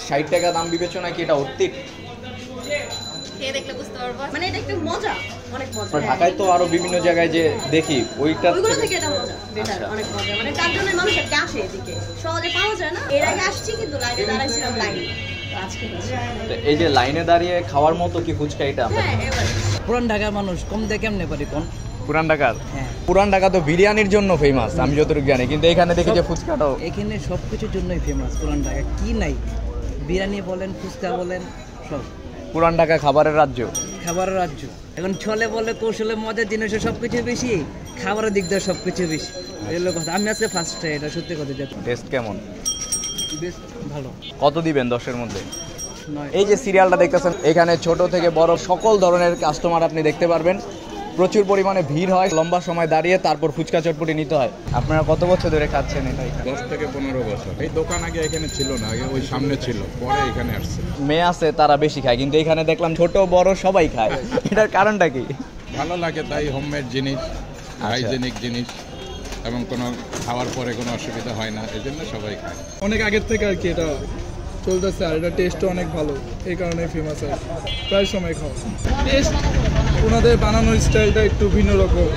60 টাকা দাম বিবেচনা কি এটা অর্থিক? খেয়ে দেখলে বুঝতে পারবো, মানে এটা একটু মজা, অনেক মজা। ঢাকায় তো আরো বিভিন্ন জায়গায় যে দেখি ওইগুলো থেকে এটা মজা, বেটার, অনেক মজা। মানে তার জন্য মানুষ একটা আসে এদিকে, সহজে পাওয়া যায় না। এর আগে আসছি কিন্তু লাইনে দাঁড়াইছিলাম লাইনে, আজকে এই যে লাইনে দাঁড়িয়ে খাওয়ার মতো কি ফুচকা এটা? হ্যাঁ, এবার পুরান ঢাকার মানুষ কম দিয়ে কেমনে পারি কোন? পুরান ঢাকার? হ্যাঁ, পুরান ঢাকা তো বিরিয়ানির জন্য ফেমাস আমি যতটুকু জানি, কিন্তু এখানে দেখি যে ফুচকাটাও। এখানে সব কিছুর জন্যই ফেমাস পুরান ঢাকা। কি নাই? বিরিয়ানি বলেন, ফুচকা বলেন, সব। পুরান ঢাকা খাবারের রাজ্য, খাবারের রাজ্য। এখন ছলে বলে কৌশলে মজার জিনিসের সব কিছু বেশি, খাবারের দিক দিয়ে সব কিছু বেশি। এগুলো কথা। আমি আজকে ফার্স্টে, এটা সত্যি কথা। টেস্ট কেমন? বেশ ভালো। কত দিবেন 10-এর মধ্যে? 9। এই যে সিরিয়ালটা দেখতেছেন, এখানে ছোট থেকে বড় সকল ধরনের কাস্টমার আপনি দেখতে পারবেন। প্রচুর পরিমাণে ভিড় হয়, লম্বা সময় দাঁড়িয়ে তারপর ফুচকা চটপটি নিতে হয়। আপনারা কত বছর ধরে খাচ্ছেন এটা? 10 থেকে 15 বছর। এই দোকান আগে এখানে ছিল না, আগে ওই সামনে ছিল, পরে এখানে আসছে। মেয়ে আছে তারা বেশি খায়, কিন্তু এখানে দেখলাম ছোট বড় সবাই খায়। এটার কারণটা কি? ভালো লাগে তাই, হোমমেড জিনিস, হাইজেনিক জিনিস, এবং কোনো খাওয়ার পরে কোনো অসুবিধা হয় না, এই জন্য সবাই খায়। অনেক আগের থেকে আর কি এটা চলতেছে, আর এটা টেস্টও অনেক ভালো, এই কারণে ফেমাস আর প্রায় সময় খাওয়া। টেস্ট ওনাদের বানানোর স্টাইলটা একটু ভিন্ন রকম।